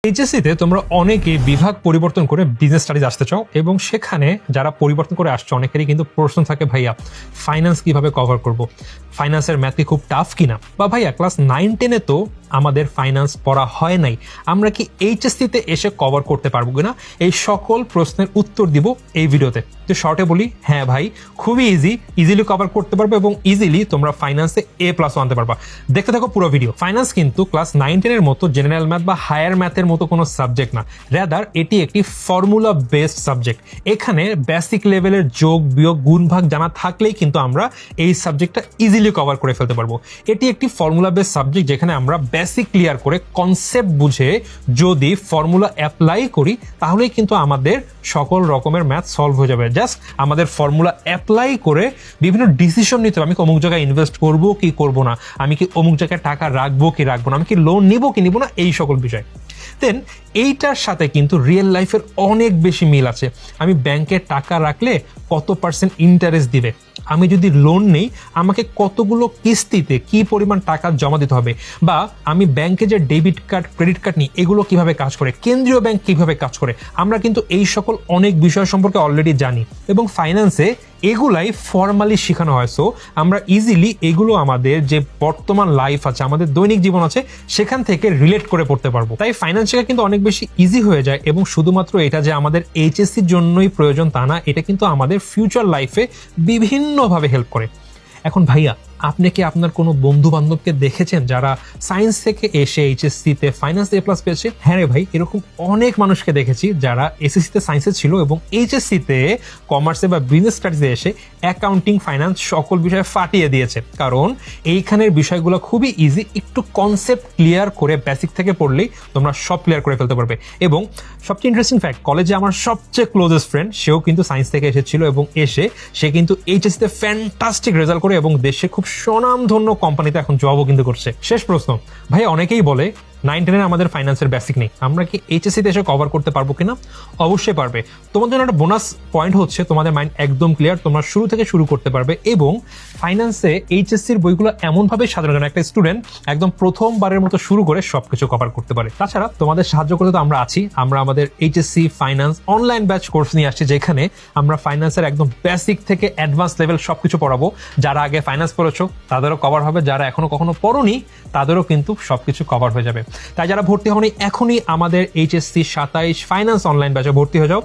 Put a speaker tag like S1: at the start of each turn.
S1: এইচএসসিতে তোমরা অনেকেই বিভাগ পরিবর্তন করে বিজনেস স্টাডিজ আসতে চাও এবং সেখানে যারা পরিবর্তন করে আসছো অনেকেরই কিন্তু প্রশ্ন থাকে, ভাইয়া ফাইন্যান্স কিভাবে কভার করব, ফাইন্যান্সের ম্যাথ কি খুব টাফ কিনা, বা ভাইয়া ক্লাস 9-10-এ তো আমাদের ফাইন্যান্স পড়া হয় নাই, আমরা কি এইচএসসিতে এসে কভার করতে পারবো কিনা? এই সকল প্রশ্নের উত্তর দিব এই ভিডিওতে। তো শর্টে বলি, হ্যাঁ ভাই, খুবই ইজিলি কভার করতে পারবে এবং ইজিলি তোমরা ফাইন্যান্সে A+ আনতে পারবা। দেখতে থাকো পুরো ভিডিও। ফাইন্যান্স কিন্তু ক্লাস 9-10-এর মতো জেনারেল ম্যাথ বা হায়ার ম্যাথের মতো কোনো সাবজেক্ট না, রেদার এটি একটি ফর্মুলা বেসড সাবজেক্ট। এখানে বেসিক লেভেলের যোগ বিয়োগ গুণ ভাগ জানা থাকলেই কিন্তু আমরা এই সাবজেক্টটা ইজিলি কভার করে ফেলতে পারবো। এটি একটি ফর্মুলা বেসড সাবজেক্ট যেখানে আমরা বেসিক ক্লিয়ার করে কনসেপ্ট বুঝে যদি ফর্মুলা অ্যাপ্লাই করি তাহলেই কিন্তু আমাদের সকল রকমের ম্যাথ সলভ হয়ে যাবে। জাস্ট আমাদের ফর্মুলা অ্যাপ্লাই করে বিভিন্ন ডিসিশন নিতে হবে, আমি কি অমুক জায়গায় ইনভেস্ট করবো কি করবো না, আমি কি অমুক জায়গায় টাকা রাখবো কি রাখবো না, আমি কি লোন নিবো কি নিবো না, এই সকল বিষয়। দেন এইটার সাথে কিন্তু রিয়েল লাইফের অনেক বেশি মিল আছে। আমি ব্যাংকে টাকা রাখলে কত পার্সেন্ট ইন্টারেস্ট দিবে, আমি যদি লোন নেই আমাকে কতগুলো কিস্তিতে কি পরিমাণ টাকা জমা দিতে হবে, বা আমি ব্যাংকে যে ডেবিট কার্ড ক্রেডিট কার্ড নিই এগুলো কিভাবে কাজ করে, কেন্দ্রীয় ব্যাংক কিভাবে কাজ করে, আমরা কিন্তু এই সকল অনেক বিষয় সম্পর্কে অলরেডি জানি এবং ফাইন্যান্সে এগুলাই ফর্মালি শেখানো হয়। সো আমরা ইজিলি এগুলো আমাদের যে বর্তমান লাইফ আছে, আমাদের দৈনিক জীবন আছে, সেখান থেকে রিলেট করে পড়তে পারবো। তাই ফাইন্যান্স শেখা কিন্তু অনেক বেশি ইজি হয়ে যায় এবং শুধুমাত্র এটা যে আমাদের এইচএসসির জন্যই প্রয়োজন তা না, এটা কিন্তু আমাদের ফিউচার লাইফে বিভিন্নভাবে হেল্প করে। এখন ভাইয়া, আপনি কি আপনার কোনো বন্ধু বান্ধবকে দেখেছেন যারা সায়েন্স থেকে এসে এইচএসসিতে ফাইন্যান্স A+ পেয়েছে? হ্যাঁ রে ভাই, এরকম অনেক মানুষকে দেখেছি যারা এসএসসিতে সায়েন্সে ছিল এবং এইচএসসিতে কমার্সে বা বিজনেস স্টাডিজে এসে অ্যাকাউন্টিং ফাইন্যান্স সকল বিষয়ে ফাটিয়ে দিয়েছে। কারণ এইখানের বিষয়গুলো খুবই ইজি, একটু কনসেপ্ট ক্লিয়ার করে বেসিক থেকে পড়লেই তোমরা সব ক্লিয়ার করে ফেলতে পারবে। এবং সবচেয়ে ইন্টারেস্টিং ফ্যাক্ট, কলেজে আমার সবচেয়ে ক্লোজেস্ট ফ্রেন্ড, সেও কিন্তু সায়েন্স থেকে এসেছিল এবং সে কিন্তু এইচএসসিতে ফ্যান্টাস্টিক রেজাল্ট করে এবং দেশে খুব স্বনামধন্য কোম্পানিতে এখন জবও কিন্তু করছে। শেষ প্রশ্ন, ভাই অনেকেই বলে 9-10-এ আমাদের ফাইন্যান্সের বেসিক নেই, আমরা কি এইচএসসিতে এসে কভার করতে পারবো কিনা? অবশ্যই পারবে। তোমার জন্য একটা বোনাস পয়েন্ট হচ্ছে তোমাদের মাইন্ড একদম ক্লিয়ার, তোমরা শুরু থেকে শুরু করতে পারবে এবং ফাইন্যান্সে এইচএসসির বইগুলো এমনভাবে সাজানো যেন একটা স্টুডেন্ট একদম প্রথমবারের মতো শুরু করে সবকিছু কভার করতে পারে। তাছাড়া তোমাদের সাহায্য করতে তো আমরা আছি, আমরা আমাদের HSC finance online batch course নিয়ে আসছি, যেখানে আমরা ফাইন্যান্সের একদম বেসিক থেকে অ্যাডভান্স লেভেল সবকিছু পড়াবো। যারা আগে ফাইন্যান্স পড়েছো তাদেরও কভার হবে, যারা এখনো কখনো পড়োনি তাদেরও কিন্তু সবকিছু কভার হয়ে যাবে। তাই যারা ভর্তি হওনি এখনই আমাদের এইচএসসি 27 ফাইন্যান্স অনলাইন ব্যাচে ভর্তি হয়ে যাও।